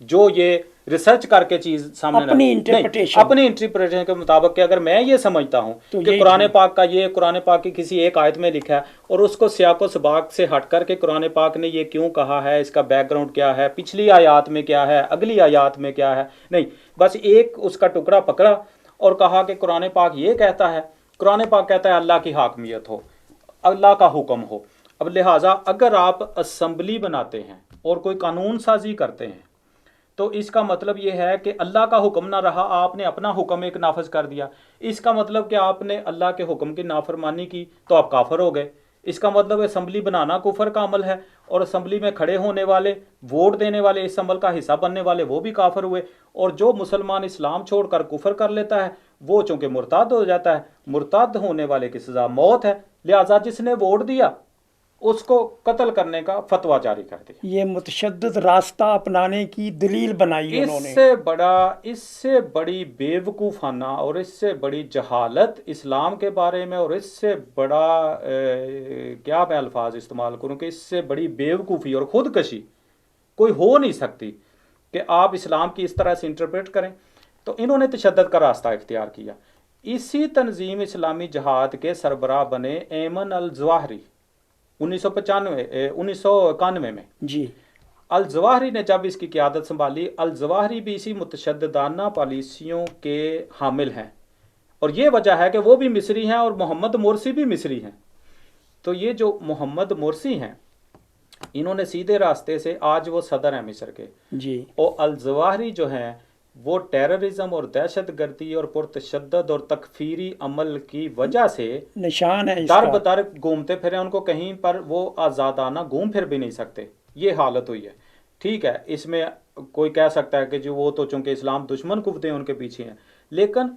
جو یہ ریسرچ کر کے چیز سامنے اپنی نہیں، انٹرپریٹیشن، اپنی انٹرپریٹیشن کے مطابق کہ اگر میں یہ سمجھتا ہوں تو کہ یہ قرآن ٹھیک۔ پاک کا یہ قرآن پاک کی کسی ایک آیت میں لکھا ہے اور اس کو سیاق و سباق سے ہٹ کر کے قرآن پاک نے یہ کیوں کہا ہے، اس کا بیک گراؤنڈ کیا ہے، پچھلی آیات میں کیا ہے، اگلی آیات میں کیا ہے، نہیں، بس ایک اس کا ٹکڑا پکڑا اور کہا کہ قرآن پاک یہ کہتا ہے، قرآن پاک کہتا ہے اللہ کی حاکمیت ہو، اللہ کا حکم ہو۔ اب لہٰذا اگر آپ اسمبلی بناتے ہیں اور کوئی قانون سازی کرتے ہیں تو اس کا مطلب یہ ہے کہ اللہ کا حکم نہ رہا، آپ نے اپنا حکم ایک نافذ کر دیا، اس کا مطلب کہ آپ نے اللہ کے حکم کی نافرمانی کی تو آپ کافر ہو گئے۔ اس کا مطلب اسمبلی بنانا کفر کا عمل ہے، اور اسمبلی میں کھڑے ہونے والے، ووٹ دینے والے، اس عمل کا حصہ بننے والے وہ بھی کافر ہوئے، اور جو مسلمان اسلام چھوڑ کر کفر کر لیتا ہے وہ چونکہ مرتد ہو جاتا ہے، مرتد ہونے والے کی سزا موت ہے، لہٰذا جس نے ووٹ دیا اس کو قتل کرنے کا فتویٰ جاری کر دیا۔ یہ متشدد راستہ اپنانے کی دلیل بنائی انہوں نے۔ اس سے بڑی بے وقوفانہ اور اس سے بڑی جہالت اسلام کے بارے میں، اور اس سے بڑا کیا میں الفاظ استعمال کروں کہ اس سے بڑی بے وقوفی اور خودکشی کوئی ہو نہیں سکتی کہ آپ اسلام کی اس طرح سے انٹرپریٹ کریں۔ تو انہوں نے تشدد کا راستہ اختیار کیا۔ اسی تنظیم اسلامی جہاد کے سربراہ بنے ایمن الظواہری 1991 میں۔ جی، الظواہری نے جب اس کی قیادت سنبھالی، الظواہری بھی اسی متشددانہ پالیسیوں کے حامل ہیں، اور یہ وجہ ہے کہ وہ بھی مصری ہیں اور محمد مرسی بھی مصری ہیں۔ تو یہ جو محمد مرسی ہیں انہوں نے سیدھے راستے سے، آج وہ صدر ہیں مصر کے، جی، اور الظواہری جو ہیں وہ ٹیررزم اور دہشت گردی اور پرتشدد اور تکفیری عمل کی وجہ سے نشان ہے اس در کا۔ بدر گھومتے پھرے، ان کو کہیں پر وہ آزادانہ گھوم پھر بھی نہیں سکتے، یہ حالت ہوئی ہے۔ ٹھیک ہے، اس میں کوئی کہہ سکتا ہے کہ جو وہ تو چونکہ اسلام دشمن قوتیں ان کے پیچھے ہیں، لیکن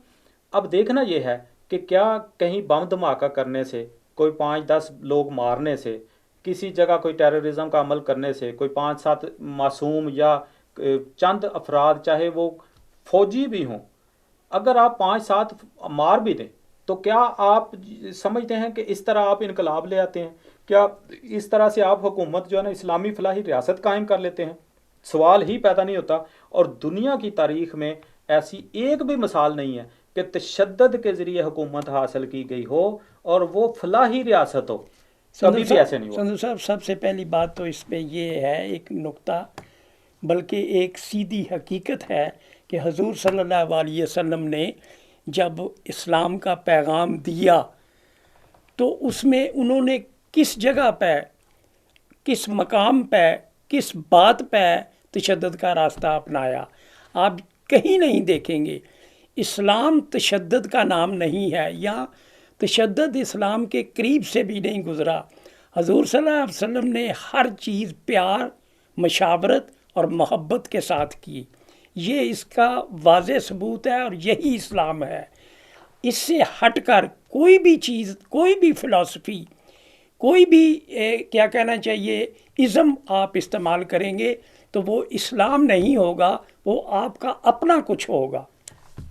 اب دیکھنا یہ ہے کہ کیا کہیں بم دھماکہ کرنے سے، کوئی 5-10 لوگ مارنے سے، کسی جگہ کوئی ٹیررزم کا عمل کرنے سے، کوئی 5-7 معصوم یا چند افراد چاہے وہ فوجی بھی ہوں، اگر آپ 5-7 مار بھی دیں تو کیا آپ سمجھتے ہیں کہ اس طرح آپ انقلاب لے آتے ہیں؟ کیا اس طرح سے آپ حکومت جو ہے نا اسلامی فلاحی ریاست قائم کر لیتے ہیں؟ سوال ہی پیدا نہیں ہوتا۔ اور دنیا کی تاریخ میں ایسی ایک بھی مثال نہیں ہے کہ تشدد کے ذریعے حکومت حاصل کی گئی ہو اور وہ فلاحی ریاست ہو، کبھی بھی ایسے نہیں ہوا۔ سندھو صاحب، سب سے پہلی بات تو اس پہ یہ ہے، ایک نقطہ بلکہ ایک سیدھی حقیقت ہے کہ حضور صلی اللہ علیہ وسلم نے جب اسلام کا پیغام دیا تو اس میں انہوں نے کس جگہ پہ، کس مقام پہ، کس بات پہ تشدد کا راستہ اپنایا؟ آپ کہیں نہیں دیکھیں گے اسلام تشدد کا نام نہیں ہے، یا تشدد اسلام کے قریب سے بھی نہیں گزرا۔ حضور صلی اللہ علیہ وسلم نے ہر چیز پیار، مشاورت اور محبت کے ساتھ کی، یہ اس کا واضح ثبوت ہے، اور یہی اسلام ہے۔ اس سے ہٹ کر کوئی بھی چیز، کوئی بھی فلسفی، کوئی بھی کیا کہنا چاہیے ازم آپ استعمال کریں گے تو وہ اسلام نہیں ہوگا، وہ آپ کا اپنا کچھ ہوگا۔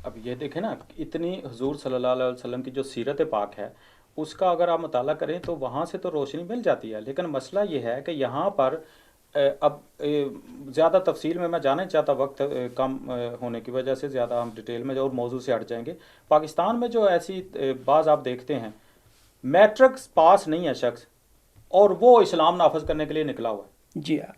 اب یہ دیکھیں نا، اتنی حضور صلی اللہ علیہ وسلم کی جو سیرت پاک ہے اس کا اگر آپ مطالعہ کریں تو وہاں سے تو روشنی مل جاتی ہے، لیکن مسئلہ یہ ہے کہ یہاں پر اب زیادہ تفصیل میں جانا چاہتا، وقت کم ہونے کی وجہ سے زیادہ ہم ڈیٹیل میں اور موضوع سے ہٹ جائیں گے۔ پاکستان میں جو ایسی بعض آپ دیکھتے ہیں، میٹرک پاس نہیں ہے شخص اور وہ اسلام نافذ کرنے کے لیے نکلا ہوا ہے۔ جی ہاں،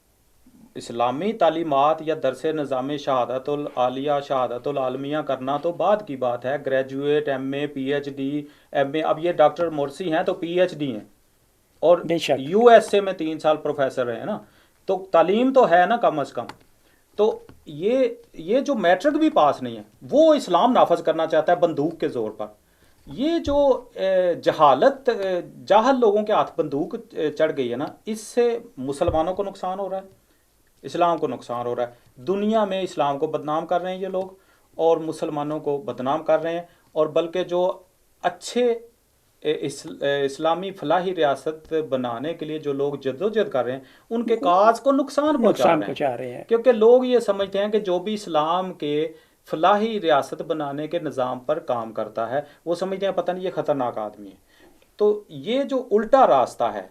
اسلامی تعلیمات یا درس نظام شہادت العالیہ، شہادت العالمیہ کرنا تو بعد کی بات ہے، گریجویٹ، ایم اے، پی ایچ ڈی، ایم اے، اب یہ ڈاکٹر مرسی ہیں تو پی ایچ ڈی ہیں، اور بے شک۔ یو ایس اے میں 3 سال پروفیسر رہے ہیں نا، تو تعلیم تو ہے نا کم از کم۔ تو یہ جو میٹرک بھی پاس نہیں ہے وہ اسلام نافذ کرنا چاہتا ہے بندوق کے زور پر۔ یہ جو جہالت، جاہل لوگوں کے ہاتھ بندوق چڑھ گئی ہے نا، اس سے مسلمانوں کو نقصان ہو رہا ہے، اسلام کو نقصان ہو رہا ہے، دنیا میں اسلام کو بدنام کر رہے ہیں یہ لوگ، اور مسلمانوں کو بدنام کر رہے ہیں، اور بلکہ جو اچھے اسلامی فلاحی ریاست بنانے کے لیے جو لوگ جدوجہد کر رہے ہیں ان کے کاج کو نقصان پہنچا رہے ہیں، کیونکہ لوگ یہ سمجھتے ہیں کہ جو بھی اسلام کے فلاحی ریاست بنانے کے نظام پر کام کرتا ہے وہ سمجھتے ہیں پتہ نہیں یہ خطرناک آدمی ہے۔ تو یہ جو الٹا راستہ ہے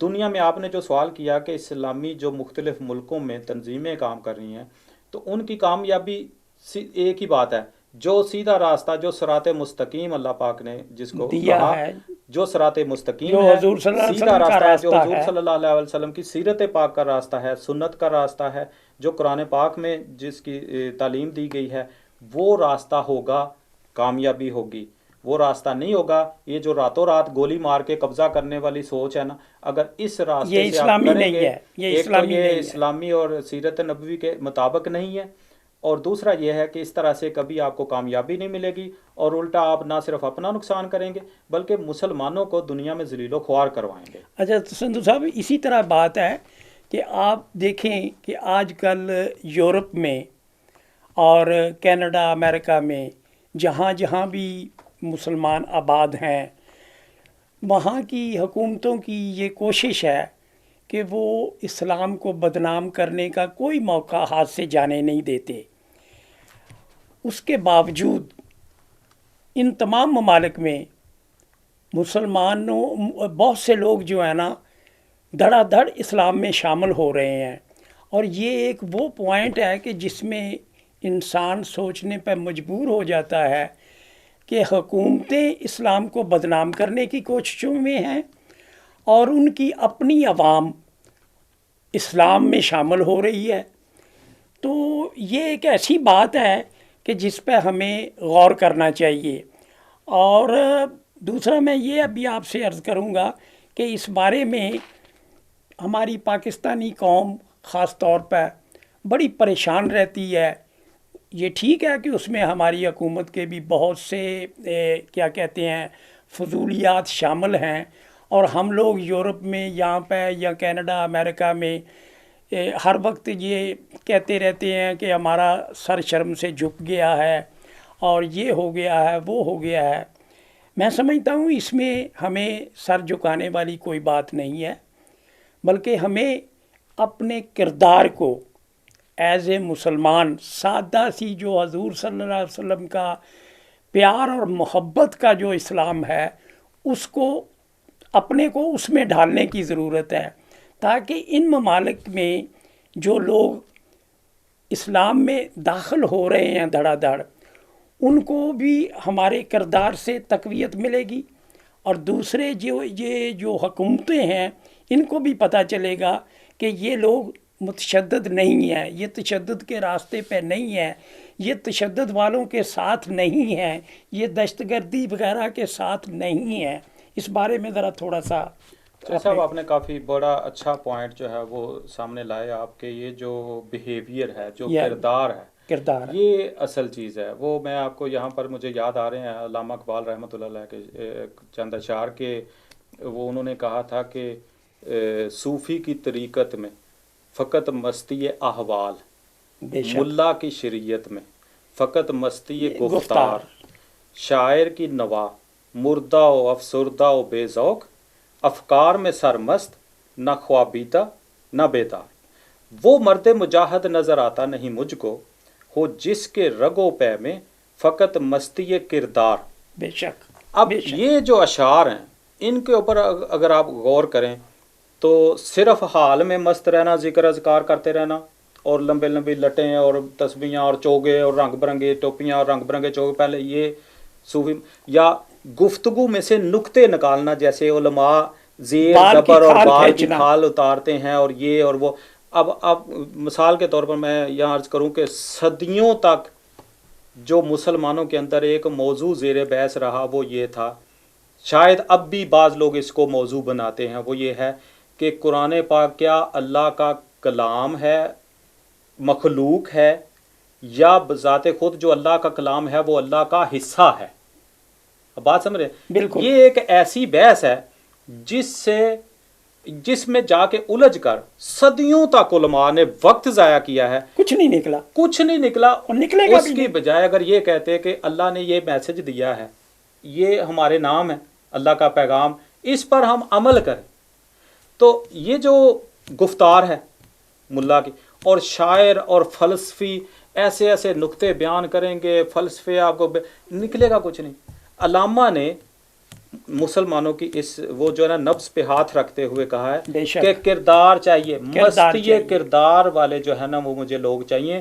دنیا میں، آپ نے جو سوال کیا کہ اسلامی جو مختلف ملکوں میں تنظیمیں کام کر رہی ہیں، تو ان کی کامیابی ایک ہی بات ہے، جو سیدھا راستہ، جو صراط مستقیم اللہ پاک نے جس کو دیا کہا، ہے، جو صراط مستقیم جو ہے، حضور صلی اللہ علیہ سیدھا وسلم کا راستہ ہے، جو راستہ حضور ہے، صلی اللہ علیہ وسلم کی سیرت پاک کا راستہ ہے، سنت کا راستہ ہے، جو قرآن پاک میں جس کی تعلیم دی گئی ہے، وہ راستہ ہوگا، کامیابی ہوگی۔ وہ راستہ نہیں ہوگا یہ جو راتوں رات گولی مار کے قبضہ کرنے والی سوچ ہے نا، اگر اس راستے یہ سے آپ اسلامی کریں نہیں گے، ہے، یہ ایک تو اسلامی یہ نہیں ہے۔ اسلامی اور سیرت نبوی کے مطابق نہیں ہے، اور دوسرا یہ ہے کہ اس طرح سے کبھی آپ کو کامیابی نہیں ملے گی، اور الٹا آپ نہ صرف اپنا نقصان کریں گے بلکہ مسلمانوں کو دنیا میں ذلیل و خوار کروائیں گے۔ اچھا سندھو صاحب، اسی طرح بات ہے کہ آپ دیکھیں کہ آج کل یورپ میں اور کینیڈا، امریکہ میں جہاں جہاں بھی مسلمان آباد ہیں، وہاں کی حکومتوں کی یہ کوشش ہے کہ وہ اسلام کو بدنام کرنے کا کوئی موقع ہاتھ سے جانے نہیں دیتے۔ اس کے باوجود ان تمام ممالک میں مسلمانوں بہت سے لوگ جو ہے نا دھڑا دھڑ اسلام میں شامل ہو رہے ہیں، اور یہ ایک وہ پوائنٹ ہے کہ جس میں انسان سوچنے پہ مجبور ہو جاتا ہے کہ حکومتیں اسلام کو بدنام کرنے کی کوششوں میں ہیں، اور ان کی اپنی عوام اسلام میں شامل ہو رہی ہے۔ تو یہ ایک ایسی بات ہے کہ جس پہ ہمیں غور کرنا چاہیے۔ اور دوسرا میں یہ ابھی آپ سے عرض کروں گا کہ اس بارے میں ہماری پاکستانی قوم خاص طور پہ بڑی پریشان رہتی ہے۔ یہ ٹھیک ہے کہ اس میں ہماری حکومت کے بھی بہت سے کیا کہتے ہیں فضولیات شامل ہیں، اور ہم لوگ یورپ میں یہاں پہ یا کینیڈا، امریکہ میں ہر وقت یہ کہتے رہتے ہیں کہ ہمارا سر شرم سے جھک گیا ہے، اور یہ ہو گیا ہے، وہ ہو گیا ہے۔ میں سمجھتا ہوں اس میں ہمیں سر جھکانے والی کوئی بات نہیں ہے، بلکہ ہمیں اپنے کردار کو ایز اے مسلمان سادہ سی جو حضور صلی اللہ علیہ وسلم کا پیار اور محبت کا جو اسلام ہے، اس کو اپنے کو اس میں ڈھالنے کی ضرورت ہے، تاکہ ان ممالک میں جو لوگ اسلام میں داخل ہو رہے ہیں دھڑا دھڑ، ان کو بھی ہمارے کردار سے تقویت ملے گی، اور دوسرے یہ جو حکومتیں ہیں ان کو بھی پتہ چلے گا کہ یہ لوگ متشدد نہیں ہیں، یہ تشدد کے راستے پہ نہیں ہیں، یہ تشدد والوں کے ساتھ نہیں ہیں، یہ دہشت گردی وغیرہ کے ساتھ نہیں ہیں۔ اس بارے میں ذرا تھوڑا سا صاحب آپ نے کافی بڑا اچھا پوائنٹ جو ہے وہ سامنے لائے، آپ کے یہ جو بیہیویئر ہے، جو کردار ہے، کردار یہ اصل چیز ہے۔ وہ میں آپ کو یہاں پر مجھے یاد آ رہے ہیں علامہ اقبال رحمۃ اللہ علیہ کے چند اشعار کے، وہ انہوں نے کہا تھا کہ صوفی کی طریقت میں فقط مستی احوال، بے شک ملا کی شریعت میں فقط مستی گفتار، شاعر کی نوا مردہ و افسردہ و بے ذوق، افکار میں سرمست نہ خوابیدہ نہ بیدار، وہ مرد مجاہد نظر آتا نہیں مجھ کو، ہو جس کے رگ و پے میں فقط مستی کردار۔ بے شک۔ اب یہ جو اشعار ہیں ان کے اوپر اگر آپ غور کریں تو صرف حال میں مست رہنا، ذکر اذکار کرتے رہنا، اور لمبے لمبی لٹیں اور تسبیحاں اور چوگے اور رنگ برنگے ٹوپیاں اور رنگ برنگے چوگے، پہلے یہ صوفی، یا گفتگو میں سے نکتے نکالنا، جیسے علماء زیر زبر اور بال کی کھال اتارتے ہیں، اور یہ اور وہ۔ اب مثال کے طور پر میں یہاں عرض کروں کہ صدیوں تک جو مسلمانوں کے اندر ایک موضوع زیر بحث رہا وہ یہ تھا، شاید اب بھی بعض لوگ اس کو موضوع بناتے ہیں، وہ یہ ہے کہ قرآن پاک کیا اللہ کا کلام ہے، مخلوق ہے، یا بذات خود جو اللہ کا کلام ہے وہ اللہ کا حصہ ہے؟ اب بات سمجھ رہے؟ بالکل۔ یہ ایک ایسی بحث ہے جس میں جا کے الجھ کر صدیوں تک علماء نے وقت ضائع کیا ہے، کچھ نہیں نکلا، کچھ نہیں نکلا۔ اور نکلے گا اس کی بجائے اگر یہ کہتے کہ اللہ نے یہ میسج دیا ہے، یہ ہمارے نام ہے، اللہ کا پیغام، اس پر ہم عمل کریں، تو یہ جو گفتار ہے ملا کی، اور شاعر اور فلسفی ایسے ایسے نکتے بیان کریں گے، فلسفے آپ کو نکلے گا کچھ نہیں۔ علامہ نے مسلمانوں کی اس وہ جو ہے نا نفس پہ ہاتھ رکھتے ہوئے کہا ہے کہ کردار چاہیے، مستی کردار والے جو ہے نا وہ مجھے لوگ چاہیے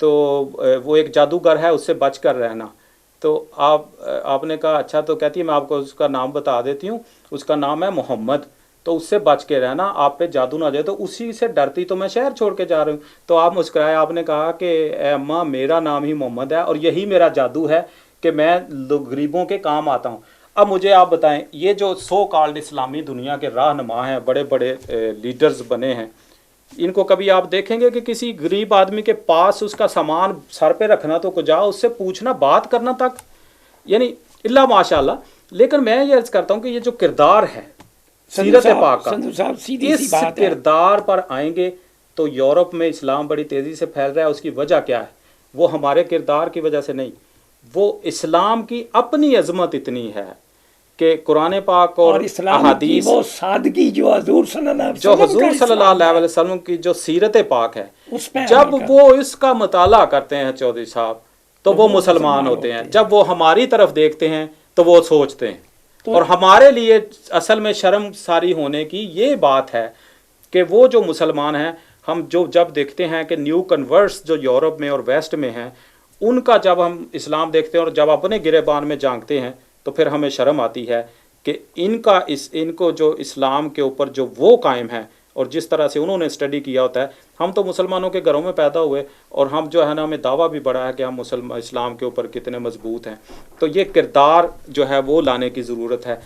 تو وہ ایک جادوگر ہے، اس سے بچ کر رہنا. تو آپ نے کہا اچھا، تو کہتی ہے میں آپ کو اس کا نام بتا دیتی ہوں، اس کا نام ہے محمد، تو اس سے بچ کے رہنا، آپ پہ جادو نہ جائے. تو اسی سے ڈرتی تو میں شہر چھوڑ کے جا رہی ہوں. تو آپ مسکرائے، آپ نے کہا کہ اے اماں، میرا نام ہی محمد ہے اور یہی میرا جادو ہے کہ میں غریبوں کے کام آتا ہوں. اب مجھے آپ بتائیں، یہ جو سو کالڈ اسلامی دنیا کے رہنما ہیں، بڑے بڑے لیڈرز بنے ہیں، ان کو کبھی آپ دیکھیں گے کہ کسی غریب آدمی کے پاس اس کا سامان سر پہ رکھنا تو کجا اس سے پوچھنا، بات کرنا تک، یعنی اللہ ماشاء اللہ. لیکن میں یہ عرض کرتا ہوں کہ یہ جو کردار ہے سیرت پاک کا، سندھو صاحب سیدھی سی اس بات ہے. کردار پر آئیں گے تو یورپ میں اسلام بڑی تیزی سے پھیل رہا ہے. اس کی وجہ کیا ہے؟ وہ ہمارے کردار کی وجہ سے نہیں، وہ اسلام کی اپنی عظمت اتنی ہے کہ قرآن پاک اور اسلام کی احادیث، وہ سادگی جو حضور صلی اللہ علیہ جو وسلم حضور کا صلی اللہ اسلام علیہ ہے، وسلم کی جو سیرت پاک ہے، اس پہ جب عمل کر. وہ اس کا مطالعہ کرتے ہیں چودھری صاحب، تو وہ مسلمان ہوتے ہیں. جب وہ ہماری طرف دیکھتے ہیں تو وہ سوچتے ہیں. اور ہمارے لیے اصل میں شرم ساری ہونے کی یہ بات ہے کہ وہ جو مسلمان ہیں، ہم جو جب دیکھتے ہیں کہ نیو کنورٹس جو یورپ میں اور ویسٹ میں ہیں، ان کا جب ہم اسلام دیکھتے ہیں اور جب اپنے گریبان میں جھانکتے ہیں تو پھر ہمیں شرم آتی ہے کہ ان کو جو اسلام کے اوپر جو وہ قائم ہے اور جس طرح سے انہوں نے اسٹڈی کیا ہوتا ہے. ہم تو مسلمانوں کے گھروں میں پیدا ہوئے اور ہم جو ہے نا، ہمیں دعویٰ بھی بڑا ہے کہ ہم اسلام کے اوپر کتنے مضبوط ہیں. تو یہ کردار جو ہے وہ لانے کی ضرورت ہے.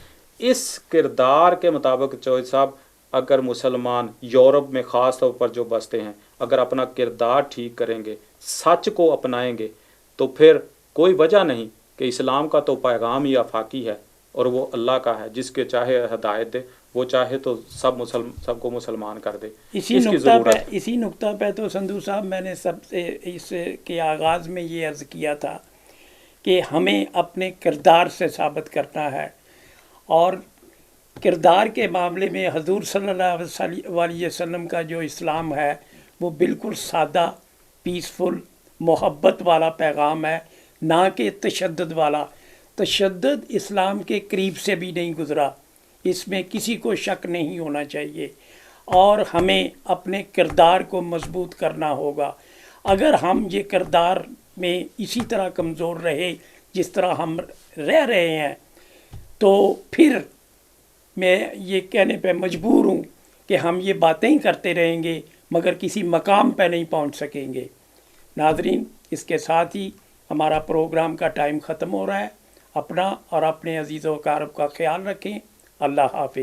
اس کردار کے مطابق چوہدری صاحب، اگر مسلمان یورپ میں خاص طور پر جو بستے ہیں، اگر اپنا کردار ٹھیک کریں گے، سچ کو اپنائیں گے، تو پھر کوئی وجہ نہیں کہ اسلام کا تو پیغام ہی آفاقی ہے اور وہ اللہ کا ہے، جس کے چاہے ہدایت دے، وہ چاہے تو سب کو مسلمان کر دے. اسی اس کی نقطہ ضرورت پہ ہے. اسی نقطہ پہ تو سندھو صاحب میں نے سب سے اس کے آغاز میں یہ عرض کیا تھا کہ ہمیں اپنے کردار سے ثابت کرنا ہے. اور کردار کے معاملے میں حضور صلی اللہ علیہ وسلم کا جو اسلام ہے وہ بالکل سادہ، پیسفل، محبت والا پیغام ہے، نہ کہ تشدد والا. تشدد اسلام کے قریب سے بھی نہیں گزرا، اس میں کسی کو شک نہیں ہونا چاہیے. اور ہمیں اپنے کردار کو مضبوط کرنا ہوگا. اگر ہم یہ کردار میں اسی طرح کمزور رہے جس طرح ہم رہ رہے ہیں، تو پھر میں یہ کہنے پہ مجبور ہوں کہ ہم یہ باتیں ہی کرتے رہیں گے مگر کسی مقام پہ نہیں پہنچ سکیں گے. ناظرین، اس کے ساتھ ہی ہمارا پروگرام کا ٹائم ختم ہو رہا ہے. اپنا اور اپنے عزیز و اقارب کا خیال رکھیں. اللہ حافظ.